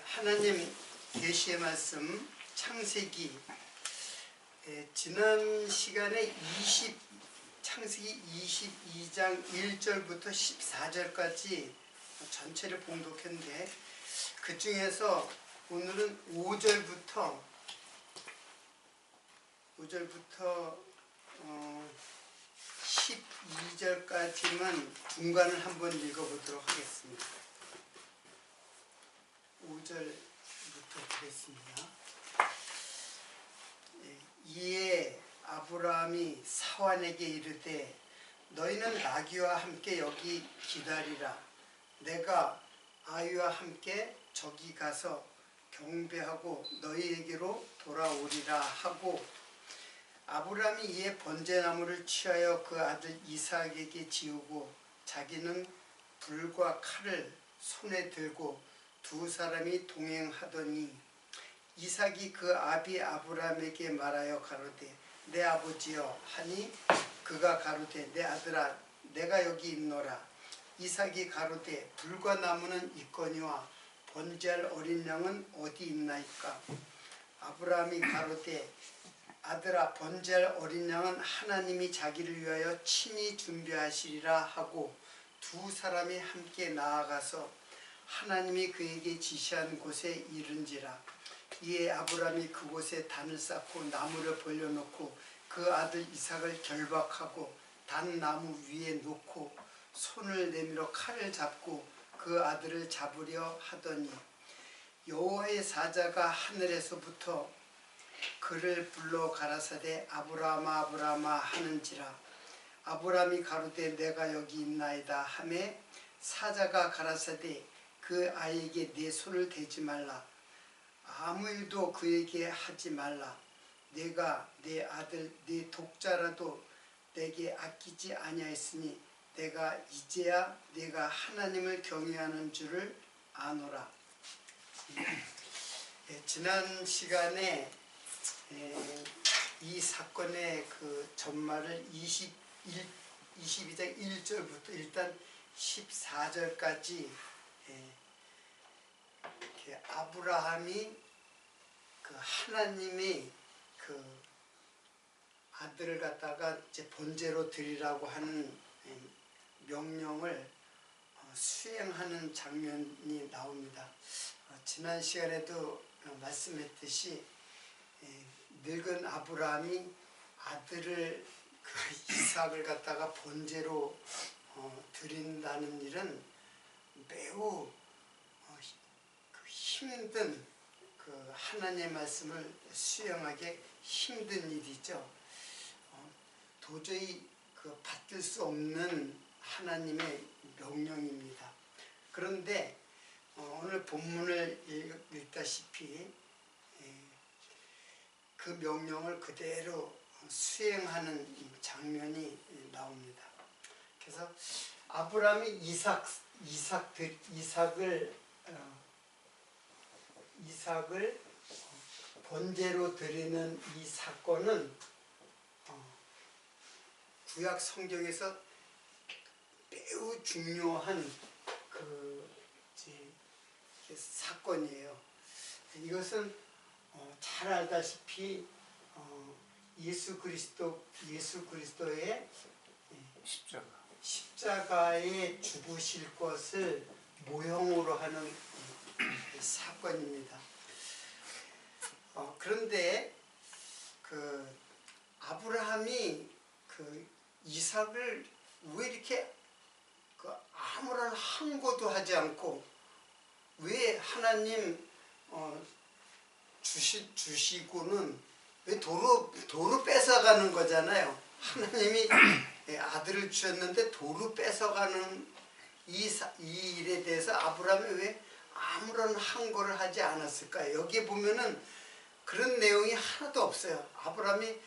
하나님 계시의 말씀 창세기 지난 시간에 창세기 22장 1절부터 14절까지 전체를 봉독했는데 그 중에서 오늘은 5절부터 12절까지만 중간을 한번 읽어보도록 하겠습니다. 5절부터 보겠습니다. 이에 아브라함이 사환에게 이르되 너희는 나귀와 함께 여기 기다리라. 내가 아이와 함께 저기 가서 경배하고 너희에게로 돌아오리라 하고, 아브라함이 이에 번제나무를 취하여 그 아들 이삭에게 지우고 자기는 불과 칼을 손에 들고 두 사람이 동행하더니, 이삭이 그 아비 아브라함에게 말하여 가로되 내 아버지여 하니, 그가 가로되 내 아들아 내가 여기 있노라. 이삭이 가로되 불과 나무는 있거니와 번제할 어린 양은 어디 있나이까. 아브라함이 가로되 아들아 번제할 어린 양은 하나님이 자기를 위하여 친히 준비하시리라 하고, 두 사람이 함께 나아가서 하나님이 그에게 지시한 곳에 이른지라. 이에 아브라함이 그곳에 단을 쌓고 나무를 벌려놓고 그 아들 이삭을 결박하고 단 나무 위에 놓고 손을 내밀어 칼을 잡고 그 아들을 잡으려 하더니, 여호와의 사자가 하늘에서부터 그를 불러 가라사대 아브라함아 아브라함아 하는지라. 아브라함이 가로되 내가 여기 있나이다 하매, 사자가 가라사대 그 아이에게 내 손을 대지 말라. 아무 일도 그에게 하지 말라. 내가 내 아들 내 독자라도 내게 아끼지 아니하였으니 내가 이제야 내가 하나님을 경외하는 줄을 아노라. 지난 시간에 이 사건의 그 전말을 22장 1절부터 일단 14절까지 아브라함이 그 하나님의 그 아들을 갖다가 이제 번제로 드리라고 하는 명령을 수행하는 장면이 나옵니다. 지난 시간에도 말씀했듯이 늙은 아브라함이 아들을 그 이삭을 갖다가 번제로 드린다는 일은 매우 힘든, 그 하나님의 말씀을 수행하기 힘든 일이죠. 도저히 그 받들 수 없는 하나님의 명령입니다. 그런데 오늘 본문을 읽다시피 그 명령을 그대로 수행하는 장면이 나옵니다. 그래서 아브라함이 이삭을 번제로 드리는 이 사건은 구약 성경에서 매우 중요한 그 사건이에요. 이것은 잘 알다시피 예수 그리스도의 십자가에 죽으실 것을 모형으로 하는 사건입니다. 그런데 그 아브라함이 그 이삭을 왜 이렇게 그 아무런 항거도 하지 않고, 왜 하나님 주시고는 왜 도로 뺏어가는 거잖아요. 하나님이 아들을 주셨는데 도로 뺏어가는 이 일에 대해서 아브라함이 왜 아무런 항거를 하지 않았을까요? 여기에 보면은 그런 내용이 하나도 없어요. 아브라함이,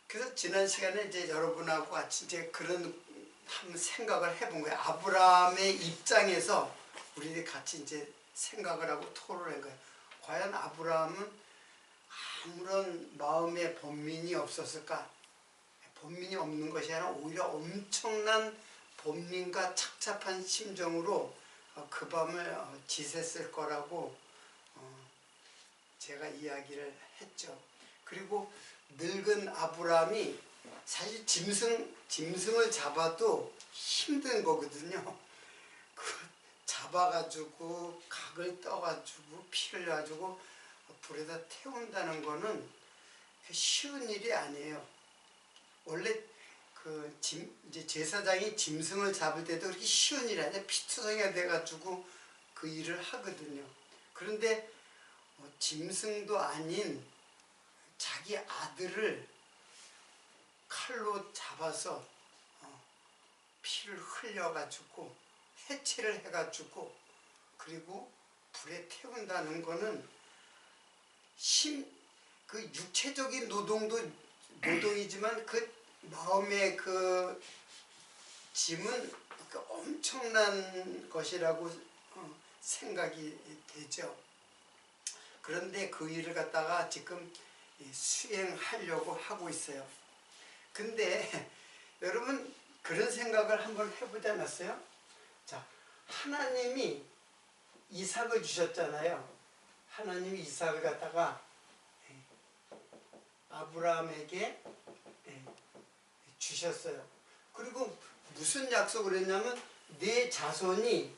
그래서 지난 시간에 이제 여러분하고 같이 이제 그런 한번 생각을 해본 거예요. 아브라함의 입장에서 우리들이 같이 이제 생각을 하고 토론한 거예요. 과연 아브라함은 아무런 마음의 번민이 없었을까? 번민이 없는 것이 아니라 오히려 엄청난 번민과 착잡한 심정으로 그 밤을 지샜을 거라고 제가 이야기를 했죠. 그리고 늙은 아브라함이 사실 짐승을 잡아도 힘든 거거든요. 그 잡아가지고 각을 떠가지고 피를 가지고 불에다 태운다는 거는 쉬운 일이 아니에요. 원래 이제 제사장이 짐승을 잡을 때도 그렇게 쉬운 일이 아니라 피투성이가 돼가지고 그 일을 하거든요. 그런데 짐승도 아닌 자기 아들을 칼로 잡아서 피를 흘려가지고 해체를 해가지고 그리고 불에 태운다는 거는 그 육체적인 노동이지만 그 마음의 그 짐은 엄청난 것이라고 생각이 되죠. 그런데 그 일을 갖다가 지금 수행하려고 하고 있어요. 근데 여러분 그런 생각을 한번 해보지 않았어요? 자, 하나님이 이삭을 주셨잖아요. 하나님이 이삭을 갖다가 아브라함에게 주셨어요. 그리고 무슨 약속을 했냐면 내 자손이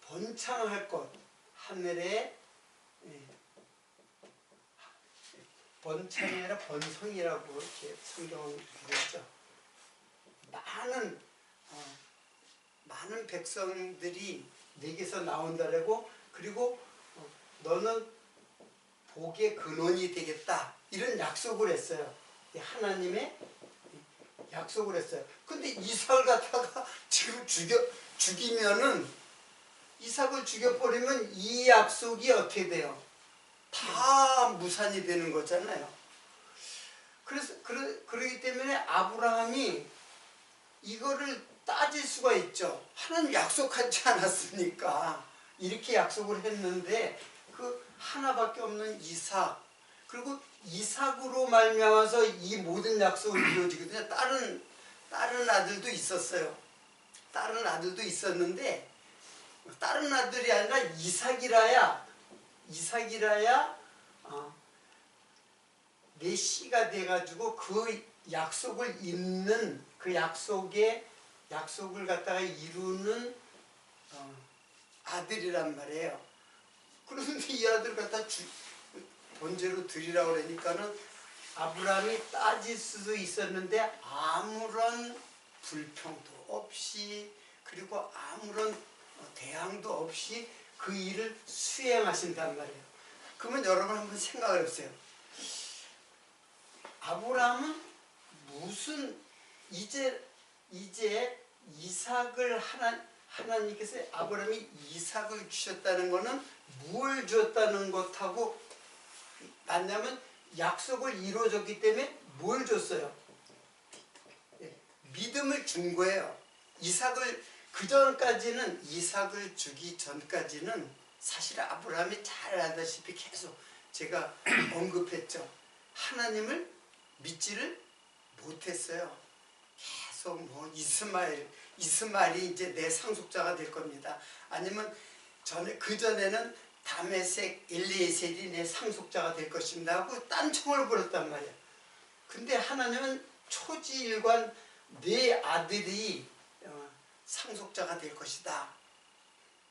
번창할 것, 하늘에 번창이 아니라 번성이라고 이렇게 성경을 그랬죠. 많은 백성들이 내게서 나온다라고, 그리고 너는 복의 근원이 되겠다, 이런 약속을 했어요. 하나님의 약속을 했어요. 근데 이삭을 갖다가 지금 죽이면은, 이삭을 죽여버리면 이 약속이 어떻게 돼요? 다 무산이 되는 거잖아요. 그러기 때문에 아브라함이 이거를 따질 수가 있죠. 하나님 약속하지 않았습니까? 이렇게 약속을 했는데 그 하나밖에 없는 이삭, 그리고 이삭으로 말미암아서 이 모든 약속을 이루어지거든요. 다른 아들도 있었어요. 다른 아들도 있었는데 다른 아들이 아니라 이삭이라야 내 씨가 돼가지고 그 약속을 잇는, 그 약속을 갖다가 이루는 아들이란 말이에요. 그런데 이 아들 갖다 번제로 드리라고 그러니까는 아브라함이 따질 수도 있었는데 아무런 불평도 없이, 그리고 아무런 대항도 없이 그 일을 수행하신단 말이에요. 그러면 여러분 한번 생각을 해보세요. 아브라함은 이제 이삭을 하나님께서 아브라함이 이삭을 주셨다는 것은 뭘 줬다는 것하고 맞냐면 약속을 이루어졌기 때문에 뭘 줬어요? 믿음을 준 거예요. 이삭을 주기 전까지는 사실 아브라함이 잘 알다시피 계속 제가 언급했죠. 하나님을 믿지를 못했어요. 계속 이스마엘이 이제 내 상속자가 될 겁니다. 아니면 그전에는 다메섹 엘리에셀이 내 상속자가 될 것입니다 하고 딴청을 부렸단 말이에요. 근데 하나님은 초지일관 내 아들이 상속자가 될 것이다.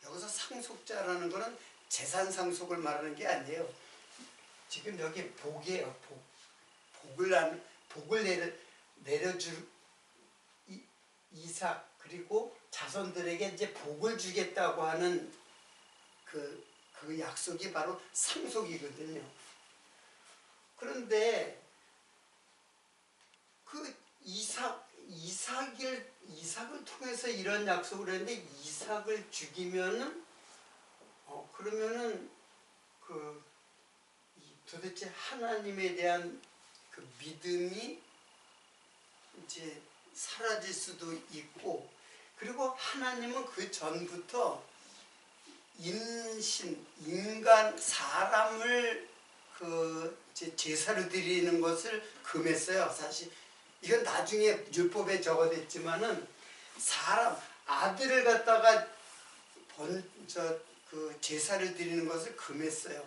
여기서 상속자라는 것은 재산 상속을 말하는 게 아니에요. 지금 여기 복이에요. 복을 내려줄 이삭, 그리고 자손들에게 이제 복을 주겠다고 하는 그 약속이 바로 상속이거든요. 그런데 그 이삭을 통해서 이런 약속을 했는데 이삭을 죽이면은 그러면은 도대체 하나님에 대한 그 믿음이 이제 사라질 수도 있고, 그리고 하나님은 그 전부터 사람을 제사로 드리는 것을 금했어요. 사실 이건 나중에 율법에 적어졌지만은 아들을 갖다가 그 제사를 드리는 것을 금했어요.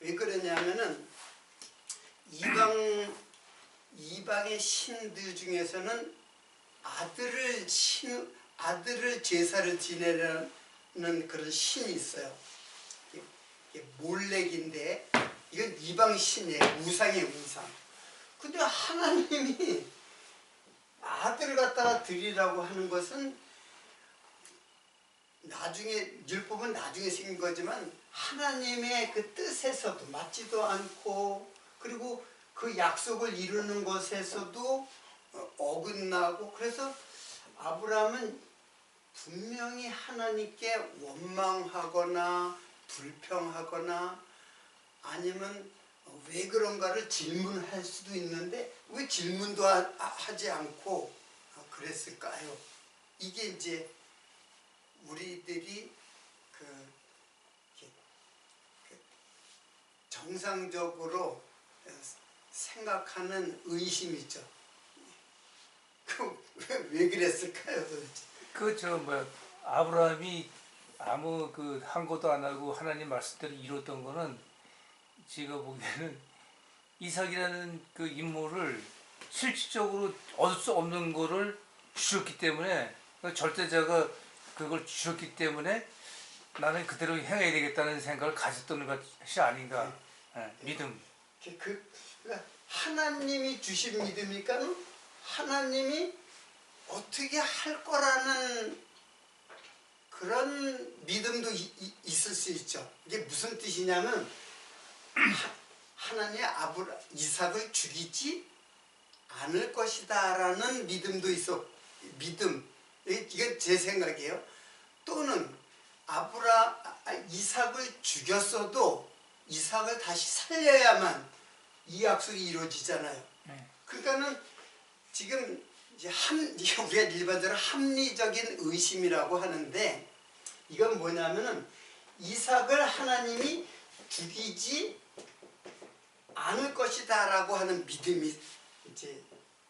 왜 그러냐면은 이방의 신들 중에서는 아들을 제사를 지내는 그런 신이 있어요. 이게 몰렉인데 이건 이방 신이에요. 우상이에요, 우상. 근데 하나님이 아들을 갖다가 드리라고 하는 것은 나중에 율법은 나중에 생긴 거지만 하나님의 그 뜻에서도 맞지도 않고 그리고 그 약속을 이루는 것에서도 어긋나고 그래서 아브라함은 분명히 하나님께 원망하거나 불평하거나 아니면 왜 그런가를 질문할 수도 있는데 왜 질문도 하지 않고 그랬을까요? 이게 이제 우리들이 정상적으로 생각하는 의심이죠. 왜 그랬을까요, 도대체? 아브라함이 아무 항거도 안 하고 하나님 말씀대로 이뤘던 거는 제가 보기에는 이삭이라는 그 인물을 실질적으로 얻을 수 없는 거를 주셨기 때문에 절대자가 그걸 주셨기 때문에 나는 그대로 행해야 되겠다는 생각을 가졌던 것이 아닌가. 네. 믿음. 그러니까 하나님이 주신 믿음이니까 하나님이 어떻게 할 거라는 그런 믿음도 있을 수 있죠. 이게 무슨 뜻이냐면 하나님이 이삭을 죽이지 않을 것이다 라는 믿음도 있어. 믿음. 이게 제 생각이에요. 또는 이삭을 죽였어도 이삭을 다시 살려야만 이 약속이 이루어지잖아요. 그러니까는 지금 이제 우리가 일반적으로 합리적인 의심이라고 하는데 이건 뭐냐면은 이삭을 하나님이 죽이지 않을 것이다 라고 하는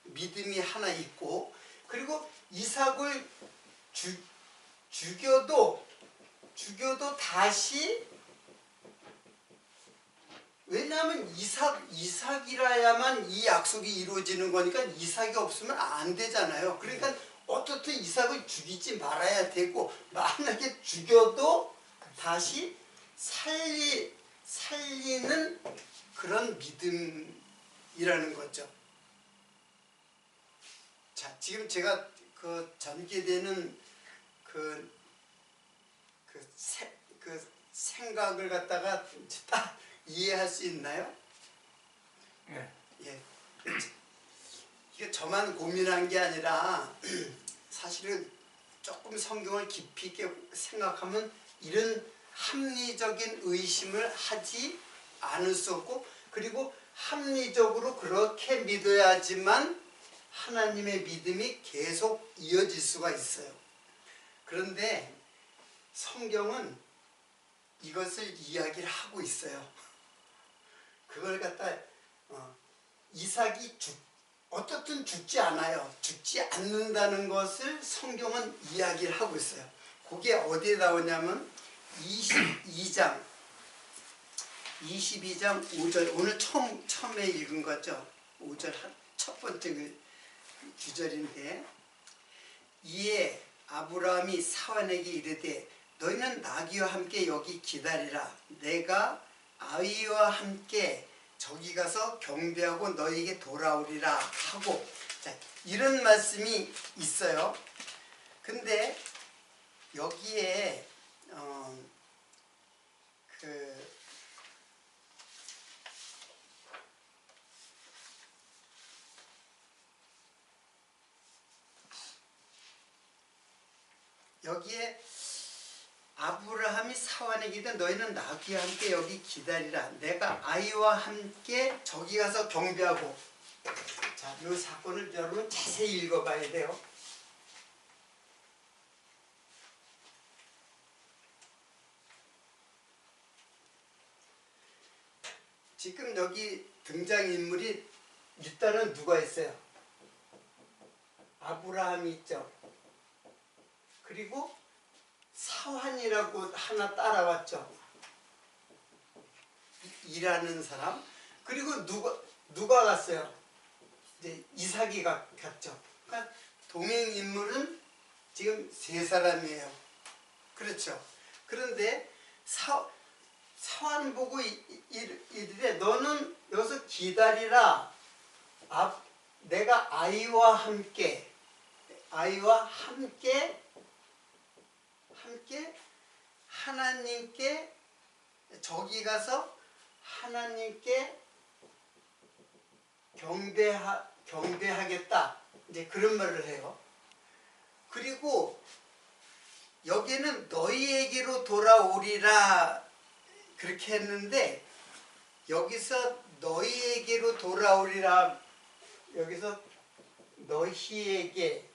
믿음이 하나 있고 그리고 이삭을 죽여도 다시 왜냐하면 이삭이라야만 이 약속이 이루어지는 거니까 이삭이 없으면 안 되잖아요. 그러니까 어떻든 이삭을 죽이지 말아야 되고 만약에 죽여도 다시 살리는 그런 믿음이라는 거죠. 자, 지금 제가 전개되는 생각을 갖다가 딱 이해할 수 있나요? 예. 예. 이게 저만 고민한 게 아니라 사실은 조금 성경을 깊이 있게 생각하면 이런 합리적인 의심을 하지 않을 수 없고 그리고 합리적으로 그렇게 믿어야지만 하나님의 믿음이 계속 이어질 수가 있어요. 그런데 성경은 이것을 이야기를 하고 있어요. 그걸 갖다 이삭이 어떻든 죽지 않아요. 죽지 않는다는 것을 성경은 이야기를 하고 있어요. 그게 어디에 나오냐면 22장 5절 오늘 처음에 읽은 거죠. 5절 첫 번째 구절인데 이에 아브라함이 사환에게 이르되 너희는 나귀와 함께 여기 기다리라. 내가 아이와 함께 저기 가서 경배하고 너희에게 돌아오리라 하고 자, 이런 말씀이 있어요. 근데 여기에 여기에 아브라함이 사환에게 이르되 너희는 나귀와 함께 여기 기다리라. 내가 아이와 함께 저기 가서 경배하고. 자, 이 사건을 여러분 자세히 읽어봐야 돼요. 지금 여기 등장인물이 일단은 누가 있어요? 아브라함이 있죠. 그리고 사환이라고 하나 따라왔죠. 일하는 사람. 그리고 누가 갔어요? 이제 이삭이 갔죠. 그러니까 동행 인물은 지금 세 사람이에요. 그렇죠. 그런데 사환 보고 이르되 너는 여기서 기다리라. 내가 아이와 함께 하나님께 저기 가서 하나님께 경배하겠다. 이제 그런 말을 해요. 그리고 여기는 너희에게로 돌아오리라 그렇게 했는데 여기서 너희에게로 돌아오리라 여기서 너희에게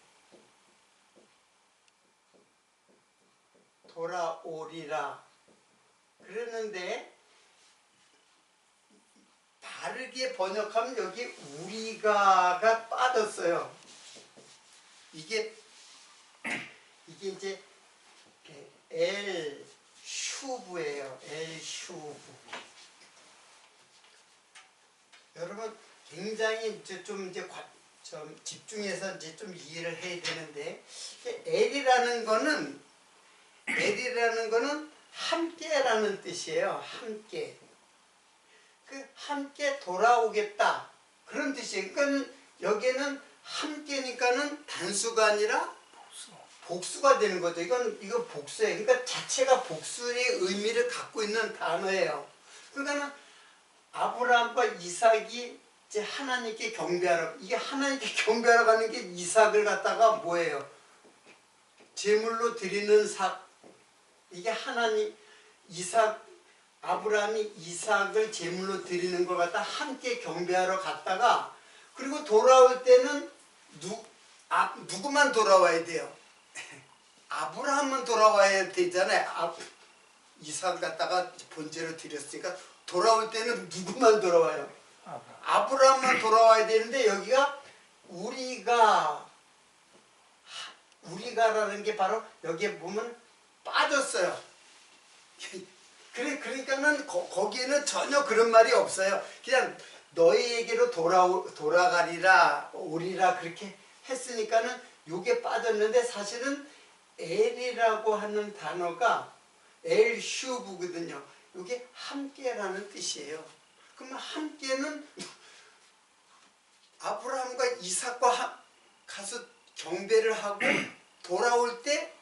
돌아오리라 그랬는데 다르게 번역하면 여기 우리가가 빠졌어요. 이게 이제 엘 슈브예요. 엘 슈브. 여러분 굉장히 이제 좀 집중해서 이제 좀 이해를 해야 되는데 엘이라는 거는 함께라는 뜻이에요. 함께. 함께 돌아오겠다 그런 뜻이에요. 그러니까 여기는 함께니까는 단수가 아니라 복수가 되는 거죠. 이거 복수예요. 그러니까 자체가 복수의 의미를 갖고 있는 단어예요. 그러니까는 아브라함과 이삭이 이제 하나님께 경배하러 이게 하나님께 경배하러 가는 게 이삭을 갖다가 뭐예요? 제물로 드리는 삭 이게 하나님 아브라함이 이삭을 제물로 드리는 것 갖다 함께 경배하러 갔다가 그리고 돌아올 때는 누구만 돌아와야 돼요? 아브라함만 돌아와야 되잖아요. 이삭을 갖다가 본제로 드렸으니까 돌아올 때는 누구만 돌아와요? 아브라함만 돌아와야 되는데 여기가 우리가라는 게 바로 여기에 보면 빠졌어요. 그러니까는 거기에는 전혀 그런 말이 없어요. 그냥 너희에게로 돌아가리라 오리라 그렇게 했으니까는 요게 빠졌는데 사실은 엘이라고 하는 단어가 엘 슈브거든요. 요게 함께라는 뜻이에요. 그러면 함께는 아브라함과 이삭과 가서 경배를 하고 돌아올 때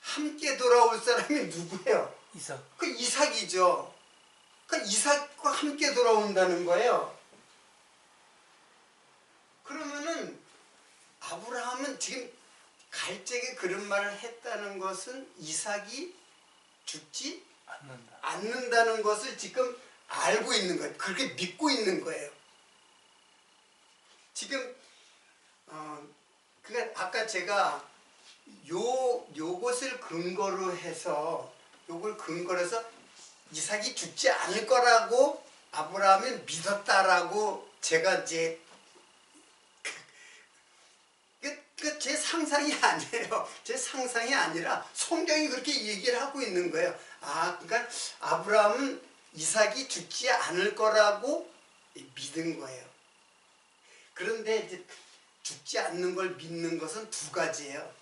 함께 돌아올 사람이 누구예요? 이삭. 그 이삭이죠. 그 이삭과 함께 돌아온다는 거예요. 그러면은 아브라함은 지금 갈 적에 그런 말을 했다는 것은 이삭이 죽지 않는다는 것을 지금 알고 있는 거예요. 그렇게 믿고 있는 거예요. 지금 그러니까 아까 제가 요것을 근거로 해서 이삭이 죽지 않을 거라고 아브라함이 믿었다라고 제가 이제 제 상상이 아니에요. 제 상상이 아니라 성경이 그렇게 얘기를 하고 있는 거예요. 그러니까 아브라함은 이삭이 죽지 않을 거라고 믿은 거예요. 그런데 이제 죽지 않는 걸 믿는 것은 두 가지예요.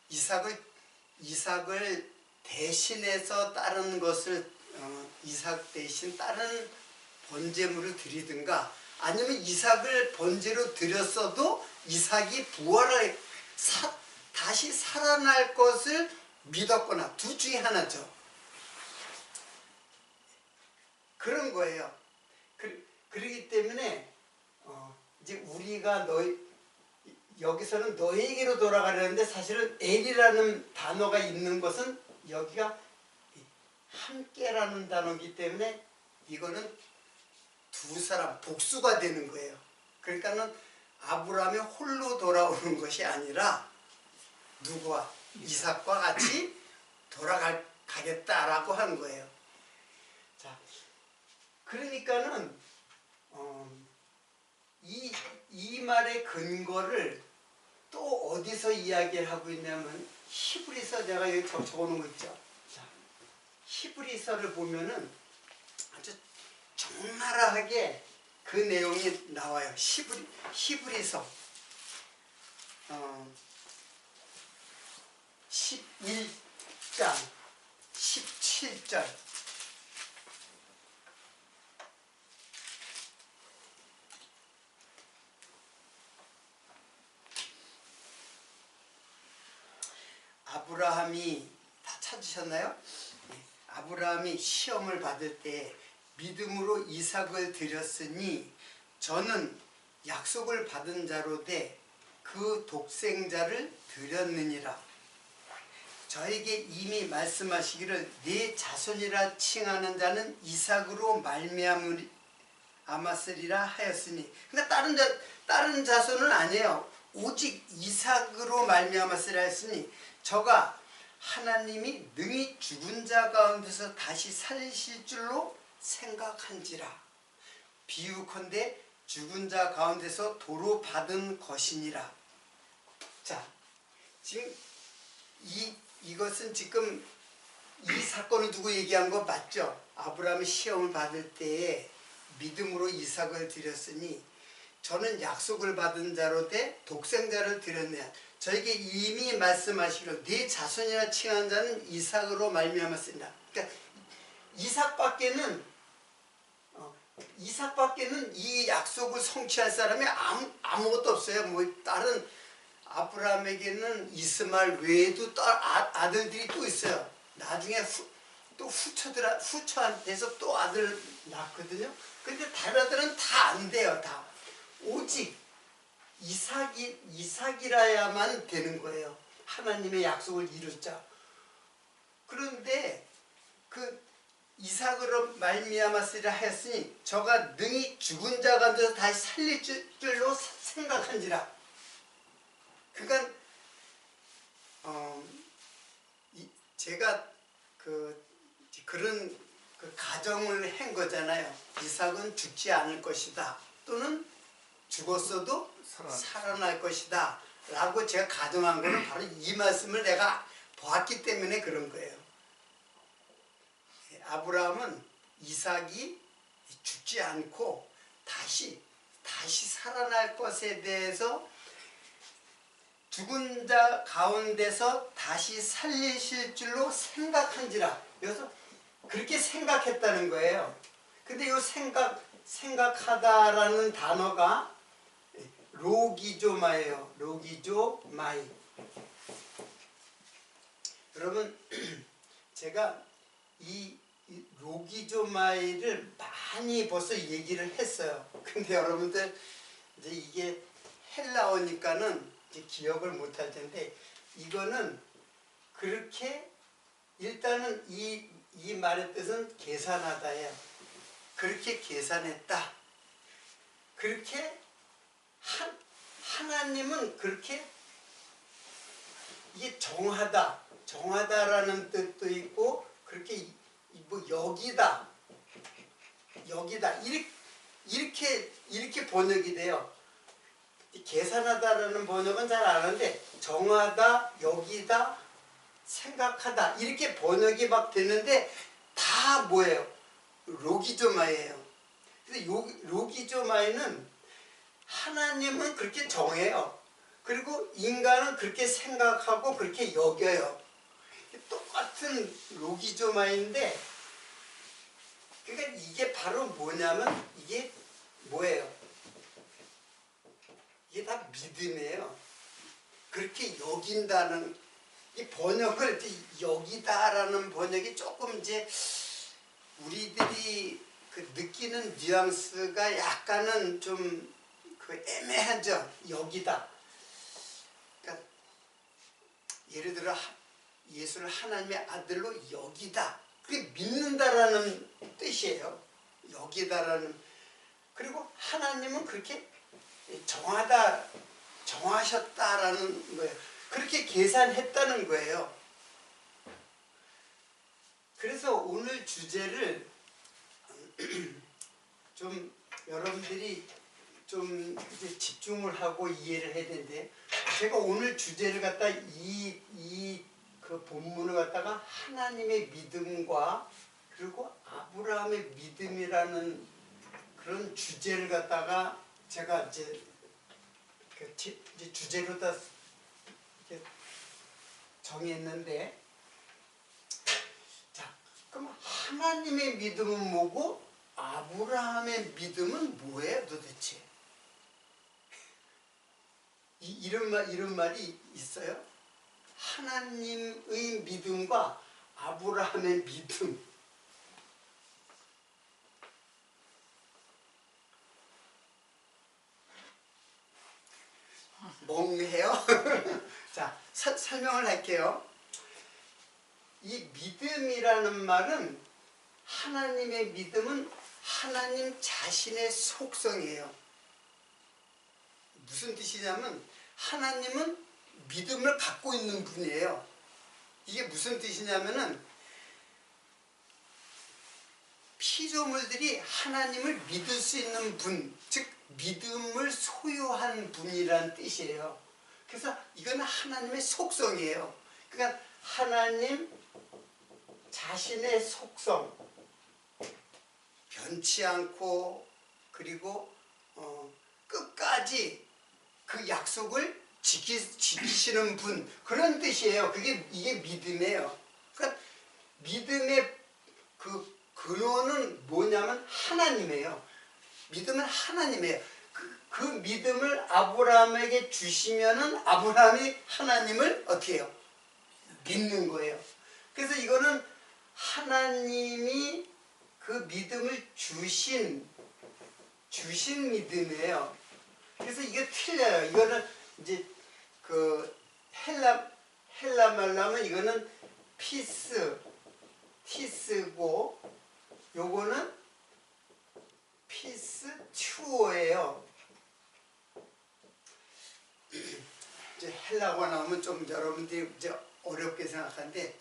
이삭을 대신해서 다른 것을 이삭 대신 다른 번제물을 드리든가 아니면 이삭을 번제로 드렸어도 이삭이 다시 살아날 것을 믿었거나 둘 중에 하나죠. 그런 거예요. 그렇기 때문에 이제 우리가 여기서는 너희에게로 돌아가려는데 사실은 엘이라는 단어가 있는 것은 여기가 함께라는 단어이기 때문에 이거는 두 사람 복수가 되는 거예요. 그러니까는 아브라함이 홀로 돌아오는 것이 아니라 누구와 이삭과 같이 돌아가겠다라고 한 거예요. 자, 그러니까는 이 말의 근거를 또 어디서 이야기를 하고 있냐면 히브리서 내가 여기 적어놓은 거 있죠. 자, 히브리서를 보면은 아주 적나라하게 그 내용이 나와요. 히브리서 11장 17절. 아브라함이 다 찾으셨나요? 아브라함이 시험을 받을 때 믿음으로 이삭을 드렸으니 저는 약속을 받은 자로 돼 그 독생자를 드렸느니라. 저에게 이미 말씀하시기를 네 자손이라 칭하는 자는 이삭으로 말미암았으리라 하였으니, 그러니까 다른 자손은 아니에요. 오직 이삭으로 말미암았으리라 했으니 저가 하나님이 능히 죽은 자 가운데서 다시 살리실 줄로 생각한지라. 비유컨대 죽은 자 가운데서 도로 받은 것이니라. 자, 지금 이것은 지금 이 사건을 두고 얘기한 거 맞죠? 아브라함이 시험을 받을 때에 믿음으로 이삭을 드렸으니 저는 약속을 받은 자로 돼 독생자를 드렸네요. 저에게 이미 말씀하시기를 네 자손이라 칭한 자는 이삭으로 말미암았습니다. 그러니까 이삭밖에는 이 약속을 성취할 사람이 아무것도 없어요. 뭐 다른 아브라함에게는 이스마엘 외에도 아들들이 또 있어요. 나중에 또 후처한테서 또 아들 낳거든요. 근데 다른 아들은 다 안 돼요. 다. 오직 이삭이라야만 되는 거예요. 하나님의 약속을 이룰 자. 그런데 그 이삭으로 말미암았으리라 하였으니 저가 능히 죽은 자 가운데서 다시 살릴 줄로 생각한지라. 그러니까 제가 그런 가정을 한 거잖아요. 이삭은 죽지 않을 것이다, 또는 죽었어도 살아날 것이다 라고 제가 가정한 거는 바로 이 말씀을 내가 보았기 때문에 그런 거예요. 아브라함은 이삭이 죽지 않고 다시 살아날 것에 대해서 죽은 자 가운데서 다시 살리실 줄로 생각한지라. 그래서 그렇게 생각했다는 거예요. 근데 이 생각하다라는 단어가 로기조마예요. 로기조마이. 여러분, 제가 이 로기조마이를 많이 벌써 얘기를 했어요. 근데 여러분들 이제 이게 헬라어니까는 이제 기억을 못할 텐데, 이거는 그렇게 일단은 이 말의 뜻은 계산하다예요. 그렇게 계산했다. 그렇게 하나님은 그렇게 이게 정하다라는 뜻도 있고, 그렇게 뭐 여기다 이렇게 번역이 돼요. 계산하다라는 번역은 잘 안 하는데 정하다, 여기다, 생각하다 이렇게 번역이 막 되는데 다 뭐예요? 로기조마이예요. 그래서 로기조마이는 하나님은 그렇게 정해요. 그리고 인간은 그렇게 생각하고 그렇게 여겨요. 똑같은 로기조마인데, 그러니까 이게 바로 뭐냐면 이게 뭐예요? 이게 다 믿음이에요. 그렇게 여긴다는 이 번역을 여기다라는 번역이 조금 이제 우리들이 그 느끼는 뉘앙스가 약간은 좀 그 애매하죠. 여기다. 그러니까 예를 들어 예수를 하나님의 아들로 여기다. 그게 믿는다라는 뜻이에요. 여기다라는. 그리고 하나님은 그렇게 정하셨다라는 거예요. 그렇게 계산했다는 거예요. 그래서 오늘 주제를 좀 여러분들이 좀 이제 집중을 하고 이해를 해야 되는데, 제가 오늘 주제를 갖다 그 본문을 갖다가 하나님의 믿음과 그리고 아브라함의 믿음이라는 그런 주제를 갖다가 제가 이제 주제로 다 정했는데, 자, 그럼 하나님의 믿음은 뭐고 아브라함의 믿음은 뭐예요 도대체? 이런 말이 있어요. 하나님의 믿음과 아브라함의 믿음. 멍해요? 자, 설명을 할게요. 이 믿음이라는 말은, 하나님의 믿음은 하나님 자신의 속성이에요. 무슨 뜻이냐면 하나님은 믿음을 갖고 있는 분이에요. 이게 무슨 뜻이냐면은 피조물들이 하나님을 믿을 수 있는 분, 즉 믿음을 소유한 분이란 뜻이에요. 그래서 이건 하나님의 속성이에요. 그러니까 하나님 자신의 속성, 변치 않고 그리고 끝까지 그 약속을 지키시는 분, 그런 뜻이에요. 이게 믿음이에요. 그러니까 믿음의 그 근원은 뭐냐면 하나님이에요. 믿음은 하나님이에요. 그 믿음을 아브라함에게 주시면은 아브라함이 하나님을 어떻게 해요? 믿는 거예요. 그래서 이거는 하나님이 그 믿음을 주신 믿음이에요. 그래서 이게 틀려요. 이거는 이제 그 헬라 말로 하면 이거는 티스고 요거는 피스튜어예요. 이제 헬라어가 나오면 좀 여러분들이 이제 어렵게 생각하는데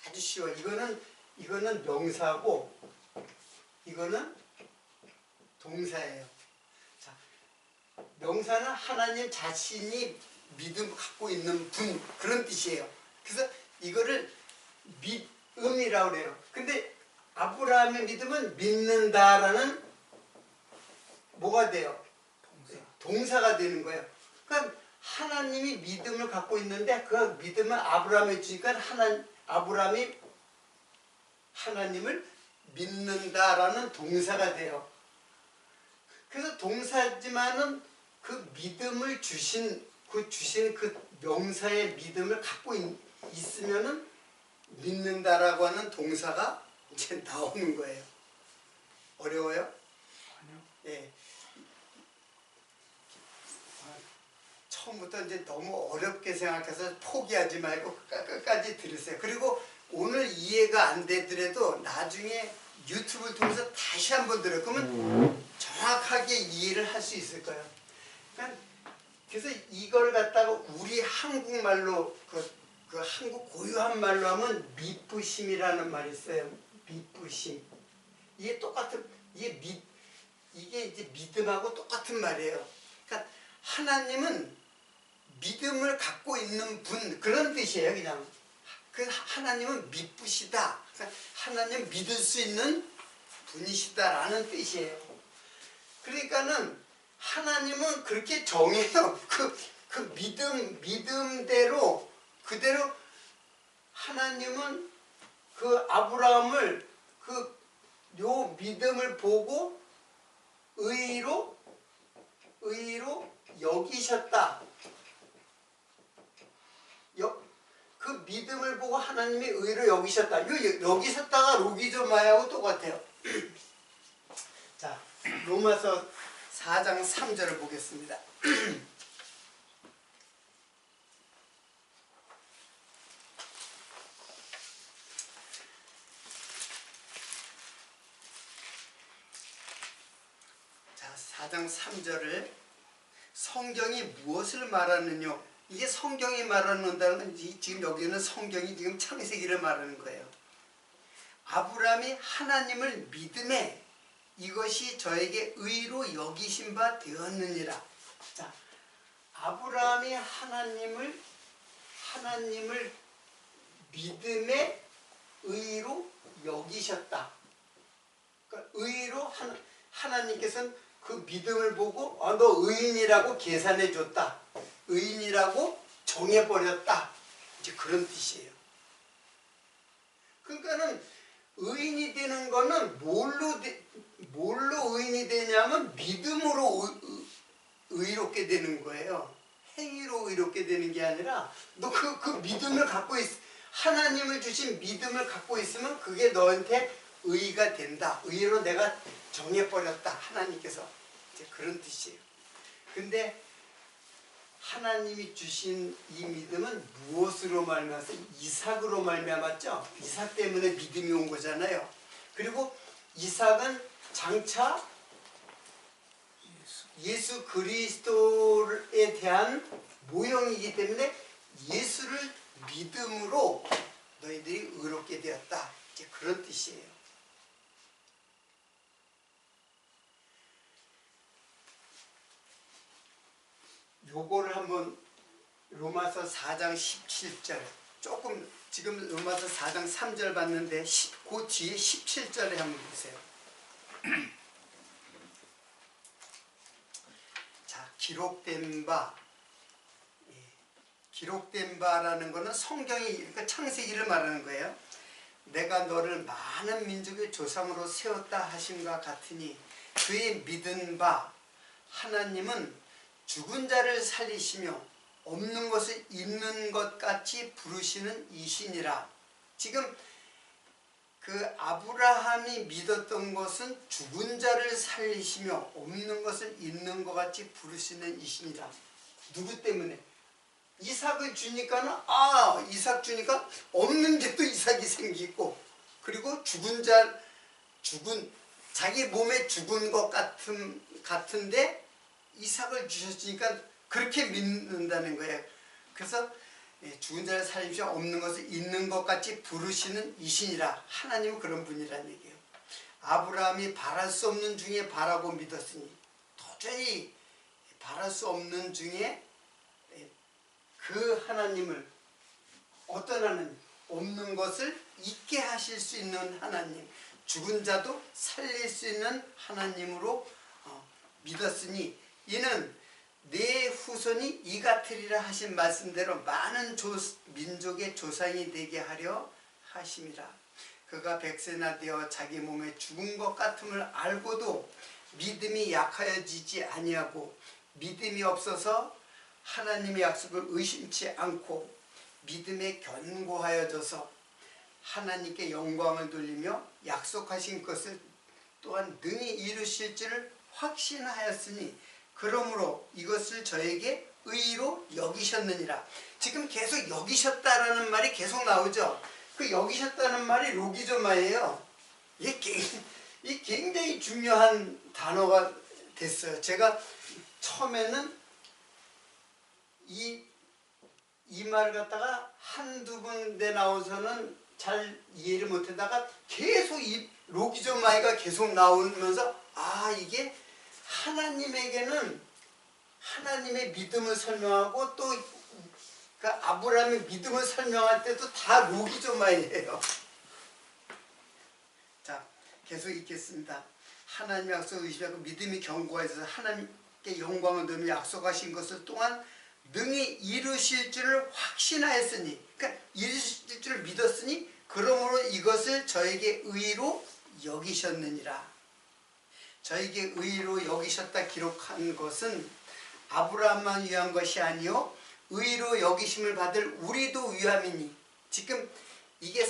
아주 쉬워요. 이거는 명사고 이거는 동사예요. 자, 명사는 하나님 자신이 믿음 갖고 있는 분, 그런 뜻이에요. 그래서 이거를 믿음이라고 그래요. 근데 아브라함의 믿음은 믿는다라는 뭐가 돼요? 동사가 되는 거예요. 그러니까 하나님이 믿음을 갖고 있는데 그 믿음을 아브라함에 주니까 아브라함이 하나님을 믿는다라는 동사가 돼요. 그래서 동사지만은 그 믿음을 주신 그 명사의 믿음을 갖고 있으면은 믿는다라고 하는 동사가 이제 나오는 거예요. 어려워요? 아니요. 예. 처음부터 이제 너무 어렵게 생각해서 포기하지 말고 끝까지 들으세요. 그리고 오늘 이해가 안 되더라도 나중에 유튜브를 통해서 다시 한번 들어요. 그러면 정확하게 이해를 할 수 있을 거예요. 그래서 이걸 갖다가 우리 한국말로 그 한국 고유한 말로 하면 미쁘심이라는 말이 있어요. 미쁘심. 이게 똑같은 이게 이제 믿음하고 똑같은 말이에요. 그러니까 하나님은 믿음을 갖고 있는 분, 그런 뜻이에요. 그냥 그 하나님은 미쁘시다. 그러니까 하나님 믿을 수 있는 분이시다라는 뜻이에요. 그러니까는 하나님은 그렇게 정해요. 그 믿음대로 그대로 하나님은 그 아브라함을 요 믿음을 보고 의로 여기셨다. 그 믿음을 보고 하나님이 의로 여기셨다. 여기셨다가 로기조마야하고 똑같아요. 자, 로마서 4장 3절을 보겠습니다. 자, 4장 3절을 성경이 무엇을 말하느냐? 이게 성경이 말하는다는 건 지금 여기는 성경이 지금 창세기를 말하는 거예요. 아브라함이 하나님을 믿음에 이것이 저에게 의로 여기신 바 되었느니라. 자, 아브라함이 하나님을 믿음의 의로 여기셨다. 그러니까 의로 하나님께서는 그 믿음을 보고 너 의인이라고 계산해 줬다. 의인이라고 정해버렸다. 이제 그런 뜻이에요. 그러니까는 의인이 되는 거는 뭘로 의인이 되냐면 믿음으로 의롭게 되는 거예요. 행위로 의롭게 되는 게 아니라 너 그 믿음을 갖고 하나님을 주신 믿음을 갖고 있으면 그게 너한테 의가 된다. 의로 내가 정해버렸다. 하나님께서. 이제 그런 뜻이에요. 근데 하나님이 주신 이 믿음은 무엇으로 말미암아서 이삭으로 말미암았죠. 이삭 때문에 믿음이 온 거잖아요. 그리고 이삭은 장차 예수 그리스도에 대한 모형이기 때문에 예수를 믿음으로 너희들이 의롭게 되었다. 이제 그런 뜻이에요. 요거를 한번 로마서 4장 17절 조금 지금 로마서 4장 3절 봤는데 그 뒤에 17절에 한번 보세요. 자, 기록된 바라는 거는 성경이 그러니까 창세기를 말하는 거예요. 내가 너를 많은 민족의 조상으로 세웠다 하심과 같으니 그의 믿은 바 하나님은 죽은 자를 살리시며 없는 것을 있는 것 같이 부르시는 이시니라. 지금 그 아브라함이 믿었던 것은 죽은 자를 살리시며 없는 것을 있는 것 같이 부르시는 이시니라. 누구 때문에? 이삭을 주니까는 이삭 주니까 없는 게 또 이삭이 생기고 그리고 자기 몸에 죽은 것 같은데 이삭을 주셨으니까 그렇게 믿는다는 거예요. 그래서 죽은 자를 살리시며 없는 것을 있는 것 같이 부르시는 이신이라. 하나님은 그런 분이라는 얘기예요. 아브라함이 바랄 수 없는 중에 바라고 믿었으니 도저히 바랄 수 없는 중에 그 하나님을 어떤 하나님? 없는 것을 있게 하실 수 있는 하나님, 죽은 자도 살릴 수 있는 하나님으로 믿었으니 이는 내 후손이 이 같으리라 하신 말씀대로 많은 민족의 조상이 되게 하려 하심이라. 그가 백세나 되어 자기 몸에 죽은 것 같음을 알고도 믿음이 약하여지지 아니하고 믿음이 없어서 하나님의 약속을 의심치 않고 믿음에 견고하여져서 하나님께 영광을 돌리며 약속하신 것을 또한 능히 이루실 줄을 확신하였으니 그러므로 이것을 저에게 의로 여기셨느니라. 지금 계속 여기셨다라는 말이 계속 나오죠. 그 여기셨다는 말이 로기조마예요. 이게 굉장히 중요한 단어가 됐어요. 제가 처음에는 이 말 갖다가 한두 군데 나오서는 잘 이해를 못하다가 계속 이 로기조마이가 계속 나오면서 이게 하나님에게는 하나님의 믿음을 설명하고 또 그 아브라함의 믿음을 설명할 때도 다 로기조마이에요. 자, 계속 읽겠습니다. 하나님의 약속을 의심하고 믿음이 견고해져서 하나님께 영광을 돌리며 약속하신 것을 또한 능히 이루실 줄을 확신하였으니, 그러니까 이루실 줄을 믿었으니 그러므로 이것을 저에게 의로 여기셨느니라. 저에게 의로 여기셨다 기록한 것은 아브라함만 위한 것이 아니요 의로 여기심을 받을 우리도 위함이니. 지금 이게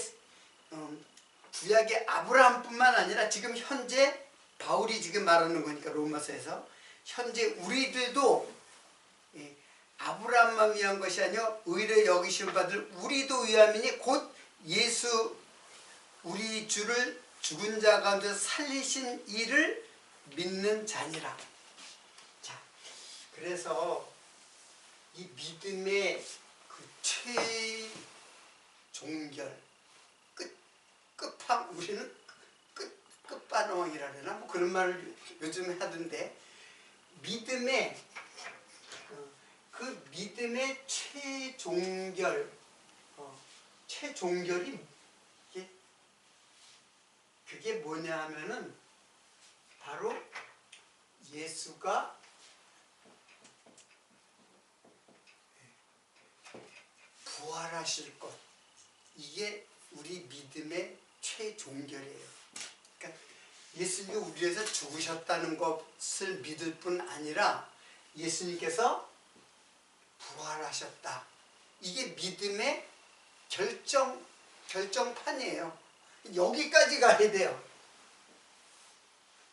구약의 아브라함뿐만 아니라 지금 현재 바울이 지금 말하는 거니까 로마서에서 현재 우리들도 아브라함만 위한 것이 아니요 의로 여기심을 받을 우리도 위함이니 곧 예수 우리 주를 죽은 자 가운데 살리신 이를 믿는 자니라. 자, 그래서 이 믿음의 그 최종결 우리는 끝판왕이라 그러나 뭐 그런 말을 요즘 하던데 믿음의 그 믿음의 최종결, 최종결이 그게 뭐냐 하면은 바로 예수가 부활하실 것. 이게 우리 믿음의 최종결이에요. 그러니까 예수님이 우리 위해서 죽으셨다는 것을 믿을 뿐 아니라 예수님께서 부활하셨다. 이게 믿음의 결정판이에요. 여기까지 가야 돼요.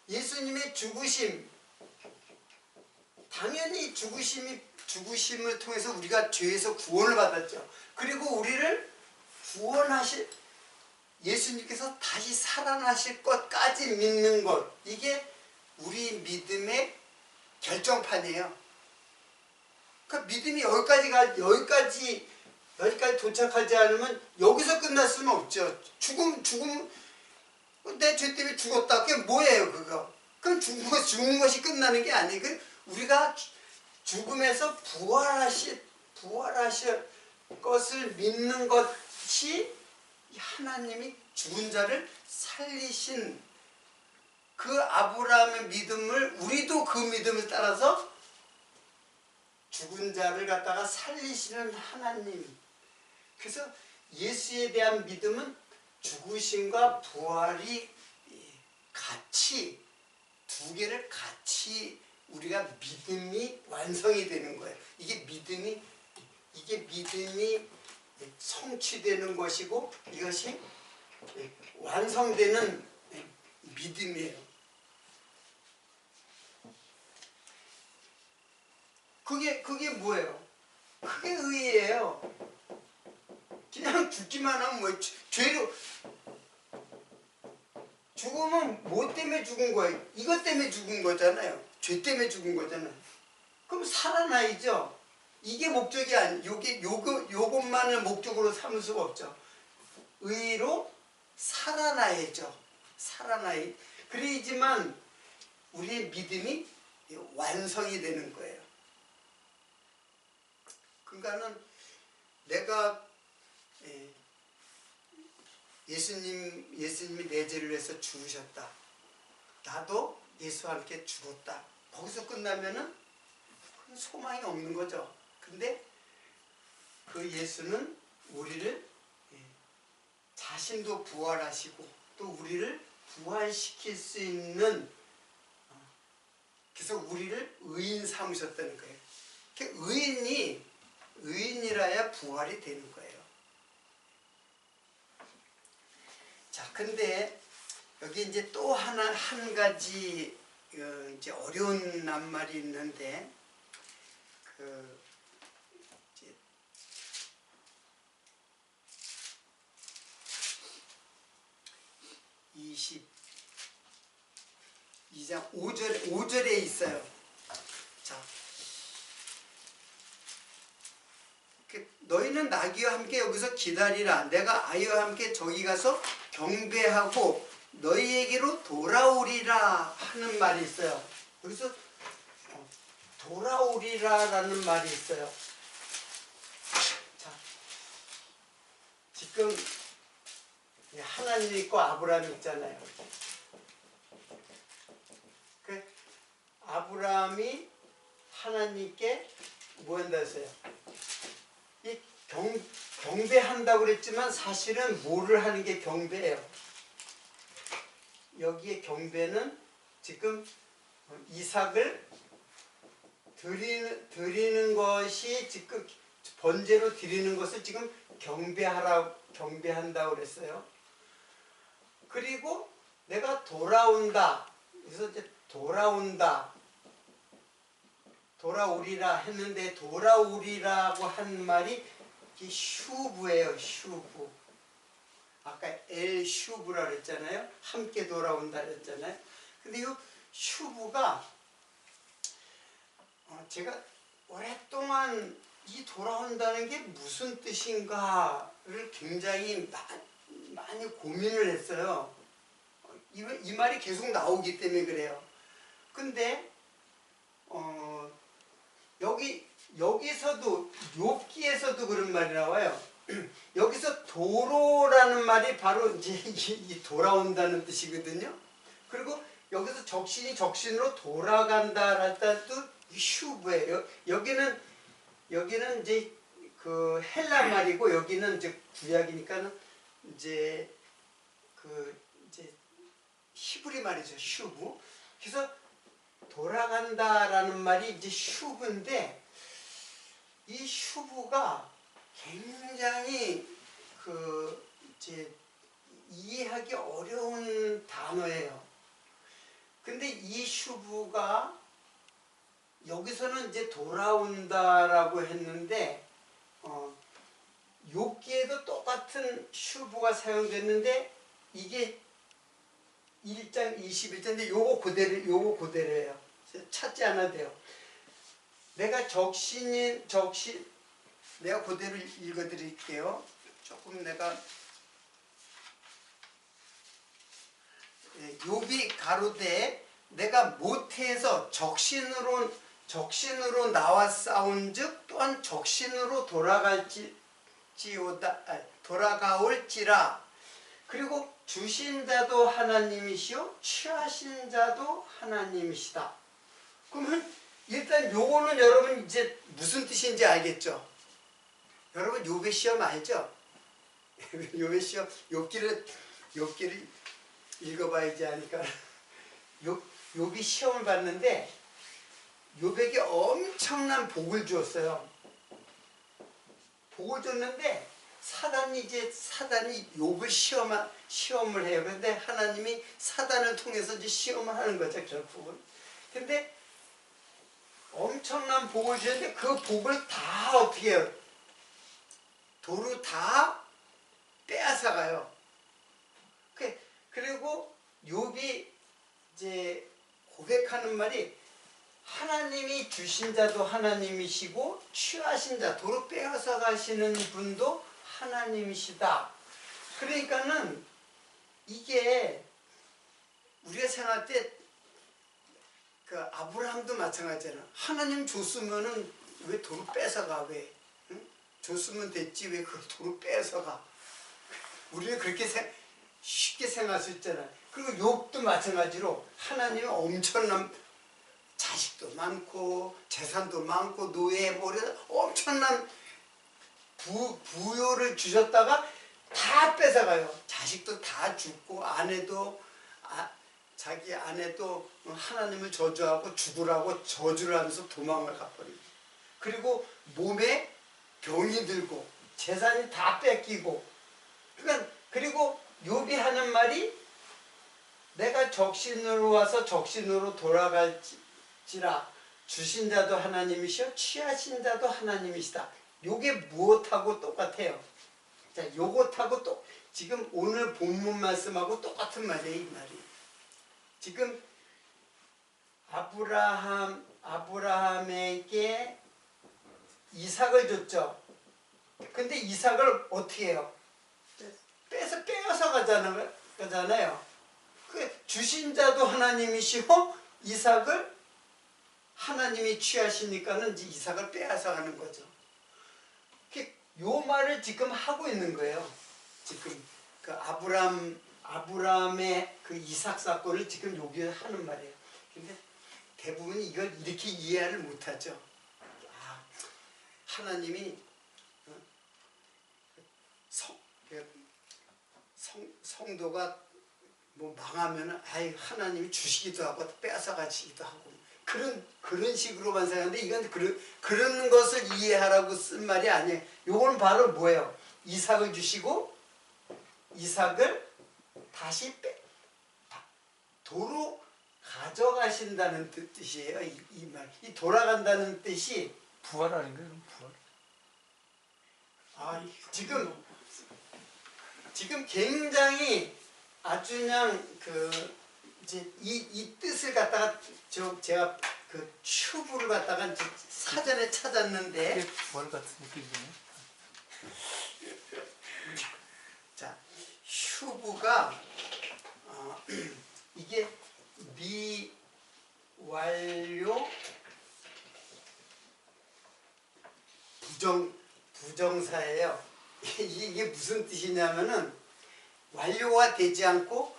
예수님의 죽으심, 당연히 죽으심을 통해서 우리가 죄에서 구원을 받았죠. 그리고 우리를 구원하실, 예수님께서 다시 살아나실 것까지 믿는 것, 이게 우리 믿음의 결정판이에요. 그러니까 믿음이 여기까지 도착하지 않으면 여기서 끝날 수는 없죠. 죽음, 내 죄 때문에 죽었다. 그게 뭐예요, 그거? 그럼 죽는 것이 끝나는 게 아니고, 우리가 죽음에서 부활하실 것을 믿는 것이 하나님이 죽은 자를 살리신 그 아브라함의 믿음을, 우리도 그 믿음을 따라서 죽은 자를 갖다가 살리시는 하나님. 그래서 예수에 대한 믿음은 죽으심과 부활이 같이, 두 개를 같이 우리가 믿음이 완성이 되는 거예요. 이게 믿음이 성취되는 것이고, 이것이 완성되는 믿음이에요. 그게 뭐예요? 그게 의예요. 그냥 죽기만 하면 뭐 죄로, 죽으면 뭐 때문에 죽은 거예요? 이것 때문에 죽은 거잖아요. 죄 때문에 죽은 거잖아요. 그럼 살아나야죠. 이게 목적이 요것만을 목적으로 삼을 수가 없죠. 의로 살아나야죠. 그래야지만 우리의 믿음이 완성이 되는 거예요. 그러니까는 내가 예수님이 내 죄를 위해서 죽으셨다. 나도 예수와 함께 죽었다. 거기서 끝나면은 소망이 없는 거죠. 근데 그 예수는 우리를 자신도 부활하시고 또 우리를 부활시킬 수 있는, 그래서 우리를 의인 삼으셨다는 거예요. 의인이라야 부활이 되는 거예요. 자, 근데 여기 이제 또 한 가지 이제 어려운 낱말이 있는데, 이제 22장 5절에 있어요. 자, 너희는 나귀와 함께 여기서 기다리라. 내가 아이와 함께 저기 가서 경배하고 너희에게로 돌아오리라 하는 말이 있어요. 여기서 돌아오리라라는 말이 있어요. 자, 지금 하나님 있고 아브라함 있잖아요. 그 아브라함이 하나님께 뭐 한다 했어요? 이 경배한다고 그랬지만 사실은 뭐를 하는 게 경배예요? 여기에 경배는 지금 이삭을 드리는 것이, 지금 번제로 드리는 것을 지금 경배한다고 그랬어요. 그리고 내가 돌아온다. 그래서 이제 돌아오리라 했는데, 돌아오리라고 한 말이 슈브예요. 슈브. 아까 엘 슈브라 그랬잖아요. 함께 돌아온다 그랬잖아요. 근데 이 슈브가 제가 오랫동안 이 돌아온다는 게 무슨 뜻인가를 굉장히 많이 고민을 했어요. 이 말이 계속 나오기 때문에 그래요. 근데 여기 여기서도 욥기에서도 그런 말이 나와요. 여기서 도로라는 말이 바로 이제 이 돌아온다는 뜻이거든요. 그리고 여기서 적신이 적신으로 돌아간다랄 때도 휴브예요. 여기는 이제 그 헬라 말이고 여기는 이제 구약이니까는 이제 그 이제 히브리 말이죠. 휴브. 그래서 돌아간다라는 말이 이제 휴브인데 이 휴브가 굉장히 그 이제 이해하기 어려운 단어예요. 근데 이 휴브가 여기서는 이제 돌아온다라고 했는데 욥기에도 똑같은 휴브가 사용됐는데 이게 1장 21절인데 요거 그대로예요. 찾지 않아도 돼요. 내가 내가 그대로 읽어드릴게요. 조금 내가 욥이 가로되 내가 모태에서 적신으로 나와 싸운즉 또한 적신으로 돌아가올지라. 그리고 주신 자도 하나님이시요 취하신 자도 하나님이시다. 그러면 일단 요거는 여러분 이제 무슨 뜻인지 알겠죠? 여러분 욥의 시험 알죠? 욥의 시험 욥기를 읽어봐야지 하니까 욥이 시험을 봤는데 욥에게 엄청난 복을 주었어요. 복을 줬는데 사단이 욥을 시험을 해요. 그런데 하나님이 사단을 통해서 이제 시험을 하는 거죠, 결국은. 근데 엄청난 복을 주는데 그 복을 다 어떻게 해요? 도로 다 빼앗아가요. 그리고 욥이 이제 고백하는 말이 하나님이 주신 자도 하나님이시고 취하신 자, 도로 빼앗아 가시는 분도 하나님이시다. 그러니까는 이게 우리가 생각할 때 그 아브라함도 마찬가지잖아. 하나님 줬으면은 왜 도로 뺏어가? 왜? 응? 줬으면 됐지 왜 그걸 도로 뺏어가? 우리는 그렇게 쉽게 생각할 수 있잖아. 그리고 욥도 마찬가지로 하나님은 엄청난 자식도 많고 재산도 많고 노예 엄청난 부요를 주셨다가 다 뺏어가요. 자식도 다 죽고 자기 아내도 하나님을 저주하고 죽으라고 저주를 하면서 도망을 가버리고, 그리고 몸에 병이 들고 재산이 다 뺏기고. 그러니까 그리고 욥이 하는 말이 내가 적신으로 와서 적신으로 돌아갈지라 주신 자도 하나님이시오 취하신 자도 하나님이시다. 요게 무엇하고 똑같아요? 자, 요것하고 지금 오늘 본문 말씀하고 똑같은 말이에요. 이 말이 지금 아브라함에게 이삭을 줬죠. 근데 이삭을 어떻게 해요? 빼앗아 가잖아요. 주신 자도 하나님이시고 이삭을 하나님이 취하시니까는 이제 이삭을 빼앗아 가는 거죠. 요 말을 지금 하고 있는 거예요. 지금 그 아브라함의 그 이삭 사건을 지금 여기 하는 말이에요. 근데 대부분 이걸 이렇게 이해를 못하죠. 하나님이 성도가 뭐 망하면은 하나님이 주시기도 하고 빼앗아 가시기도 하고 그런 식으로만 생각하는데 이건 그런 것을 이해하라고 쓴 말이 아니에요. 요거는 바로 뭐예요? 이삭을 주시고 이삭을 다시 도로 가져가신다는 뜻이에요. 이 말. 이 돌아간다는 뜻이 부활 아닌가요? 부활. 지금 굉장히 아주 그냥 이제 이 뜻을 갖다가 제가 그 큐브를 갖다가 이제 사전에 찾았는데 부활 같은 느낌이네. 자, 큐브가 이게 미완료 부정사예요. 이게 무슨 뜻이냐면은 완료가 되지 않고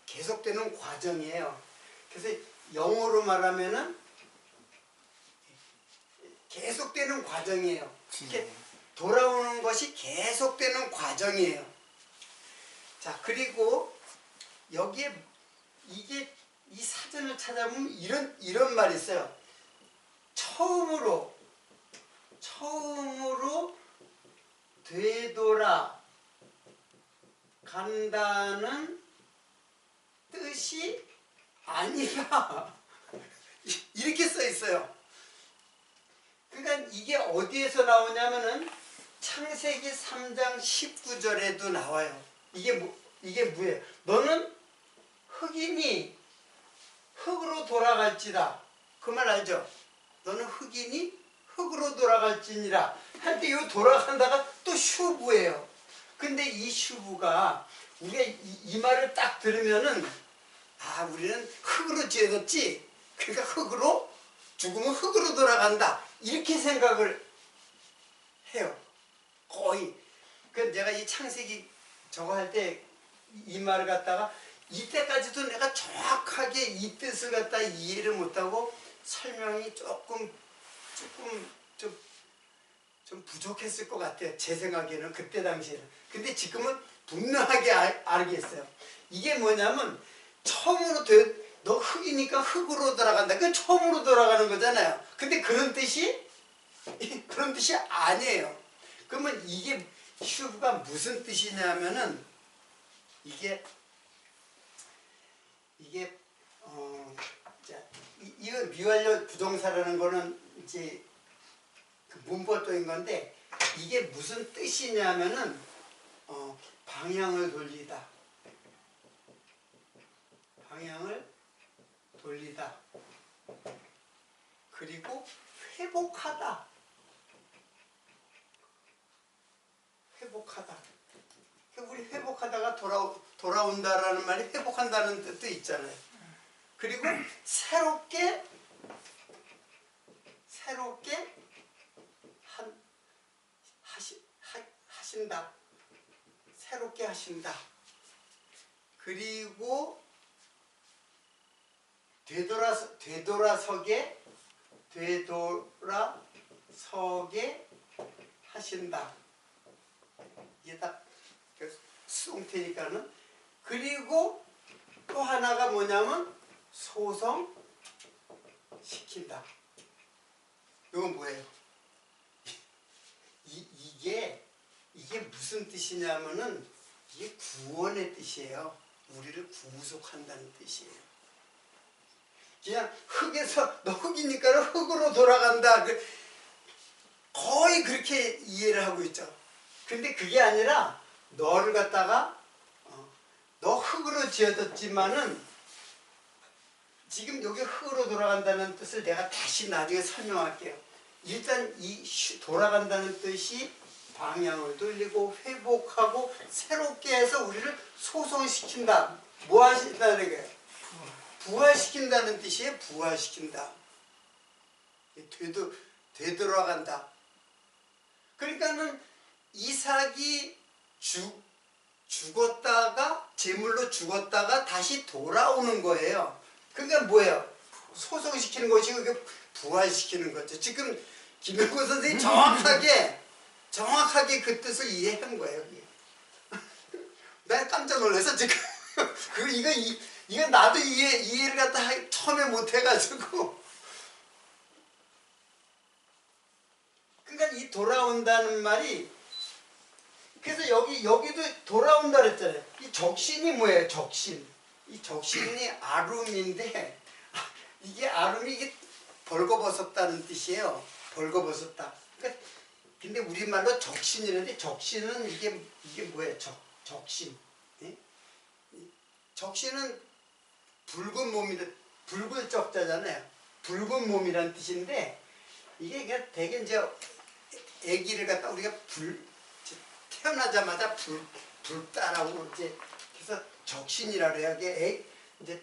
계속되는 과정이에요. 그래서 영어로 말하면은 계속되는 과정이에요. 이렇게 돌아오는 것이 계속되는 과정이에요. 자, 그리고 여기에 이 사전을 찾아보면 이런 말이 있어요. 처음으로 되돌아 간다는 뜻이 아니라 이렇게 써 있어요. 그러니까 이게 어디에서 나오냐면은 창세기 3장 19절에도 나와요. 이게 뭐예요? 너는 흑인이 흙으로 돌아갈지라. 그 말 알죠? 너는 흑인이 흙으로 돌아갈지니라. 할 때 이 돌아간다가 또 슈브예요. 근데 이 슈브가 우리가 이 말을 딱 들으면은 우리는 흙으로 지어졌지. 그러니까 죽으면 흙으로 돌아간다. 이렇게 생각을 해요. 거의. 그 내가 이 창세기 저거 할 때 이 말을 갖다가 이때까지도 내가 정확하게 이 뜻을 갖다 이해를 못하고 설명이 조금 좀 부족했을 것 같아요. 제 생각에는 그때 당시에는. 근데 지금은 분명하게 알겠어요. 이게 뭐냐면 처음으로 너 흙이니까 흙으로 돌아간다. 그 처음으로 돌아가는 거잖아요. 근데 그런 뜻이 아니에요. 그러면 이게 슈브가 무슨 뜻이냐면은 이게 이거 미완료 부동사라는 거는 이제 그 문법적인 건데 이게 무슨 뜻이냐면은 방향을 돌리다. 그리고 회복하다. 우리 회복하다가 돌아온다라는 말이 회복한다는 뜻도 있잖아요. 그리고 새롭게 하신다. 새롭게 하신다. 그리고 되돌아서게 하신다. 이게 딱 수동태니까는. 그리고 또 하나가 뭐냐면 소성시킨다. 이건 뭐예요? 이게 무슨 뜻이냐면은 이게 구원의 뜻이에요. 우리를 구속한다는 뜻이에요. 그냥 너 흙이니까 흙으로 돌아간다. 거의 그렇게 이해를 하고 있죠. 근데 그게 아니라 너를 갖다가 너 흙으로 지어졌지만은 지금 여기 흙으로 돌아간다는 뜻을 내가 다시 나중에 설명할게요. 일단 이 돌아간다는 뜻이 방향을 돌리고 회복하고 새롭게 해서 우리를 소성시킨다. 뭐 하신다는 거예요? 부활시킨다는 뜻이에요. 부활시킨다. 되돌아간다. 그러니까는 이삭이 죽었다가 제물로 죽었다가 다시 돌아오는 거예요. 그러니까 뭐예요? 소성시키는 것이 그게 부활시키는 거죠. 지금 김영구 선생님이 정확하게 그 뜻을 이해한 거예요. 난 깜짝 놀라서 지금 이거 나도 이해를 갖다 처음에 못 해가지고. 그러니까 이 돌아온다는 말이, 그래서 여기도 돌아온다 그랬잖아요. 이 적신이 뭐예요? 적신. 이 적신이 아룸인데, 이게 벌거벗었다는 뜻이에요. 벌거벗었다. 그러니까 근데 우리말로 적신이라는데, 적신은 이게 뭐예요? 적신. 예? 적신은 붉은 몸이다. 붉은 적자잖아요. 붉은 몸이라는 뜻인데, 이게 그냥 되게 이제 아기를 갖다 우리가 태어나자마자 불따라고 이제 그래서 적신이라 그래요. 이게 이제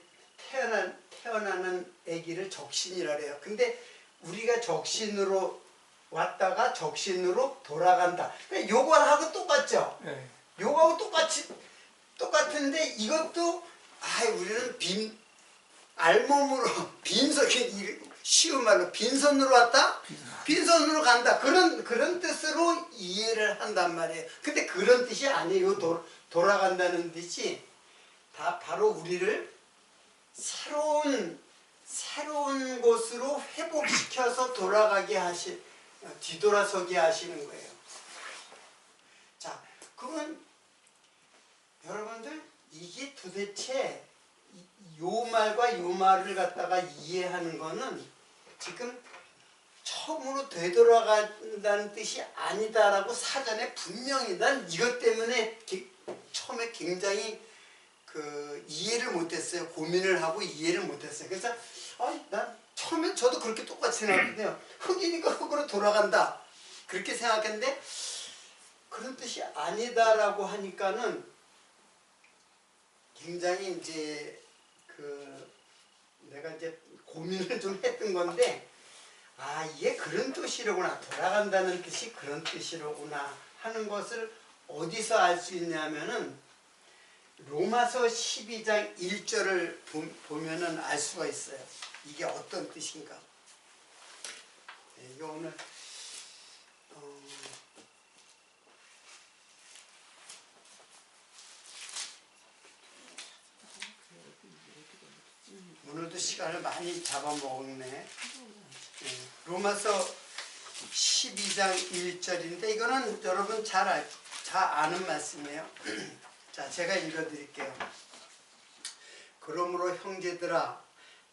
태어나는 아기를 적신이라 그래요. 근데 우리가 적신으로 왔다가 적신으로 돌아간다. 그러니까 요거하고 똑같죠. 네. 요거하고 똑같은데 이것도 우리는 알몸으로 쉬운 말로 빈손으로 왔다, 빈손으로 간다. 그런 뜻으로 이해를 한단 말이에요. 근데 그런 뜻이 아니에요. 돌아간다는 뜻이 다 바로 우리를 새로운 곳으로 회복시켜서 뒤돌아서게 하시는 거예요. 자, 그건 여러분들 이게 도대체 요 말과 요 말을 갖다가 이해하는 거는 지금 처음으로 되돌아간다는 뜻이 아니다라고 사전에 분명히 난 이것 때문에 처음에 굉장히 이해를 못했어요. 고민을 하고 이해를 못했어요. 그래서 난 처음엔 저도 그렇게 똑같이 생각했는데요. 흙이니까 흙으로 돌아간다 그렇게 생각했는데 그런 뜻이 아니다라고 하니까는 굉장히 이제 내가 이제 고민을 좀 했던 건데 이게 그런 뜻이로구나, 돌아간다는 뜻이 그런 뜻이로구나 하는 것을 어디서 알 수 있냐면은 로마서 12장 1절을 보면은 알 수가 있어요. 이게 어떤 뜻인가. 이거 오늘 오늘도 시간을 많이 잡아먹네. 로마서 12장 1절인데 이거는 여러분 잘 아는 말씀이에요. 자, 제가 읽어드릴게요. 그러므로 형제들아,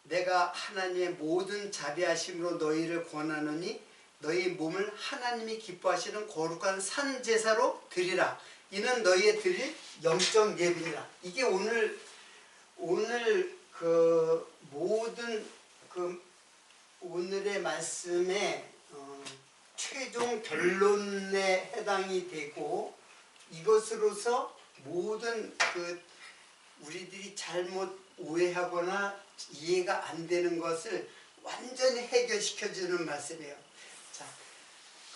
내가 하나님의 모든 자비하심으로 너희를 권하노니 너희 몸을 하나님이 기뻐하시는 거룩한 산 제사로 드리라. 이는 너희의 드릴 영적 예배니라. 이게 오늘 모든 오늘의 말씀의 최종 결론에 해당이 되고 이것으로서 모든 우리들이 잘못 오해하거나 이해가 안 되는 것을 완전히 해결시켜주는 말씀이에요. 자,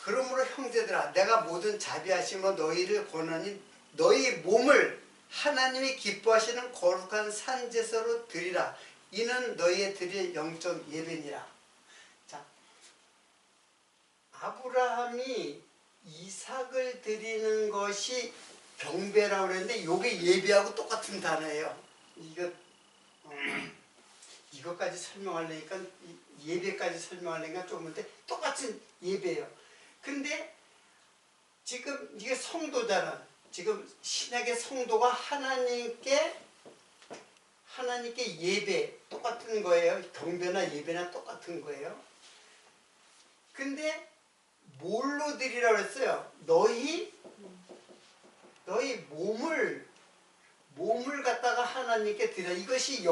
그러므로 형제들아, 내가 모든 자비하심으로 너희를 권하니 너희 몸을 하나님이 기뻐하시는 거룩한 산제사로 드리라. 이는 너희의 드릴 영적 예배니라. 자, 아브라함이 이삭을 드리는 것이 경배라고 그랬는데 이게 예배하고 똑같은 단어예요. 이것까지 설명하려니까 예배까지 설명하려니까 조금인데 똑같은 예배예요. 근데 지금 이게 성도잖아. 지금 신약의 성도가 하나님께 예배 똑같은 거예요. 경배나 예배나 똑같은 거예요. 근데 뭘로 드리라고 했어요? 너희 몸을 갖다가 하나님께 드리라. 이것이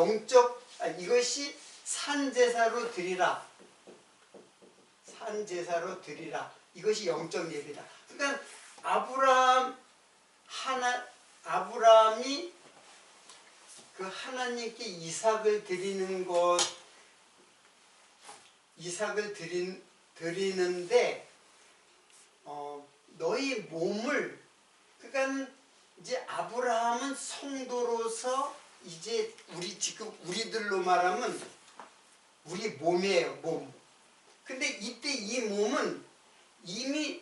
이것이 산제사로 드리라. 산제사로 드리라. 이것이 영적 예배다. 그러니까 아브라함이 하나님께 이삭을 드리는데 너희 몸을, 그러니까 이제 아브라함은 성도로서 이제 우리들로 말하면 우리 몸이에요, 몸. 근데 이때 이 몸은 이미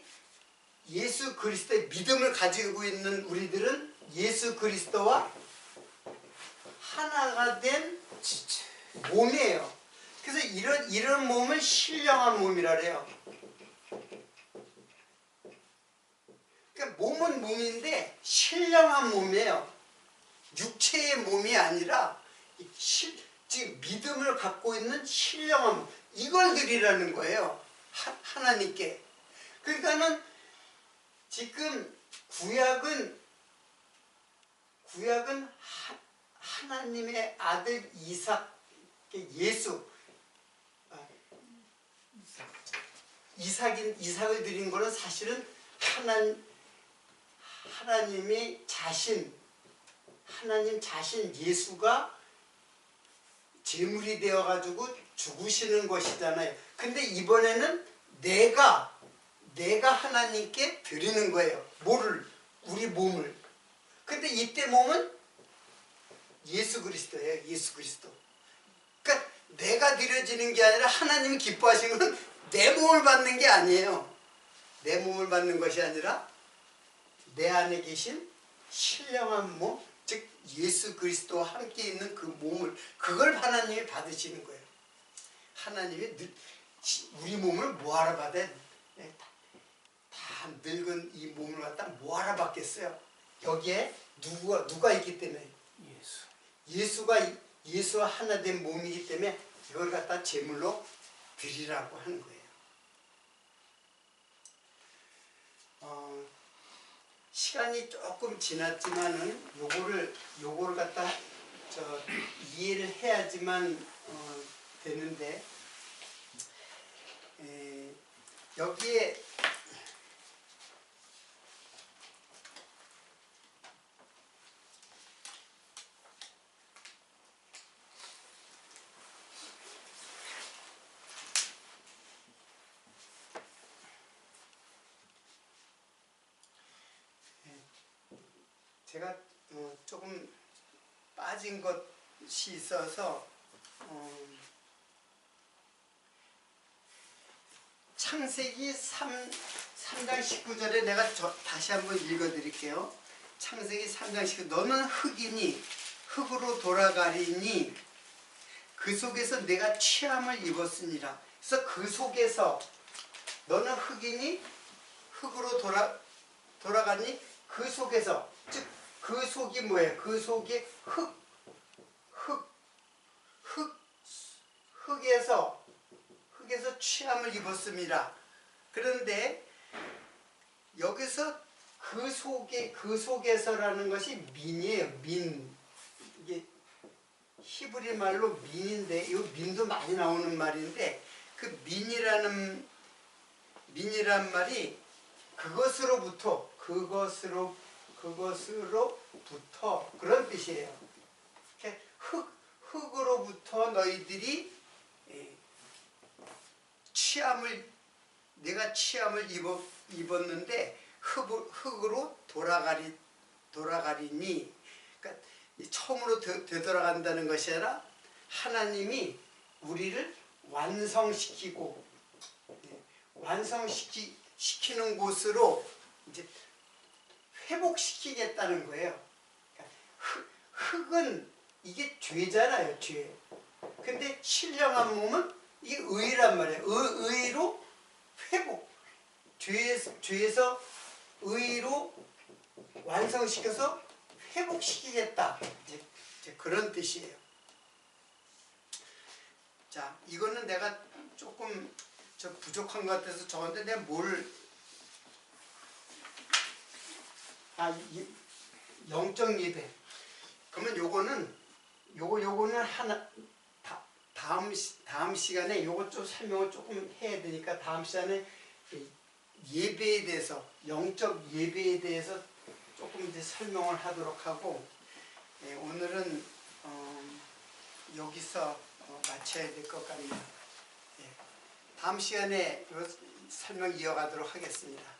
예수 그리스도의 믿음을 가지고 있는 우리들은 예수 그리스도와 하나가 된 몸이에요. 그래서 이런 몸을 신령한 몸이라 그래요. 그러니까 몸은 몸인데 신령한 몸이에요. 육체의 몸이 아니라 지금 믿음을 갖고 있는 신령한 몸. 이걸 드리라는 거예요. 하나님께. 그러니까는 지금 구약은 하나님의 아들 예수 이삭을 드린 거는 사실은 하나님 자신 예수가 제물이 되어 가지고 죽으시는 것이잖아요. 근데 이번에는 내가 하나님께 드리는 거예요. 뭐를? 우리 몸을. 근데 이때 몸은 예수 그리스도예요. 예수 그리스도. 그러니까 내가 드려지는 게 아니라 하나님이 기뻐하시는 건 내 몸을 받는 게 아니에요. 내 몸을 받는 것이 아니라 내 안에 계신 신령한 몸, 즉 예수 그리스도와 함께 있는 그 몸을, 그걸 하나님이 받으시는 거예요. 하나님이 우리 몸을 뭐하러 받아요? 다 늙은 이 몸을 갖다 뭐하러 받겠어요? 여기에 누가 있기 때문에, 예수와 하나 된 몸이기 때문에 이걸 갖다 제물로 드리라고 하는 거예요. 시간이 조금 지났지만은 요거를 갖다 이해를 해야지만 되는데, 여기에 제가 조금 빠진 것이 있어서 창세기 3장 19절에 내가 다시 한번 읽어드릴게요. 창세기 3장 19절. 너는 흙이니 흙으로 돌아가리니 그 속에서 내가 취함을 입었으니라. 그래서 그 속에서, 너는 흙이니 흙으로 돌아가니 그 속에서, 즉 그 속이 뭐예요? 그 속이 흙에서 취함을 입었습니다. 그런데 여기서 그 속에서라는 것이 민이에요. 민. 이게 히브리 말로 민인데, 이 민도 많이 나오는 말인데, 그 민이란 말이 그것으로부터 그런 뜻이에요. 흙으로부터 너희들이 내가 취함을 입었는데 흙으로 돌아가리니, 그러니까 처음으로 되돌아간다는 것이 아니라 하나님이 우리를 완성시키는 곳으로 이제 회복시키겠다는 거예요. 그러니까 흙은 이게 죄잖아요, 죄. 근데 신령한 몸은 이게 의란 말이에요. 의로 회복. 죄에서 의로 완성시켜서 회복시키겠다. 이제 그런 뜻이에요. 자, 이거는 내가 조금 부족한 것 같아서 적었는데, 내가 영적 예배. 그러면 요거는 하나, 다음 시간에 요것 좀 설명을 조금 해야 되니까 다음 시간에 예배에 대해서, 영적 예배에 대해서 조금 이제 설명을 하도록 하고, 오늘은 여기서 마쳐야 될 것 같네요. 다음 시간에 설명 이어가도록 하겠습니다.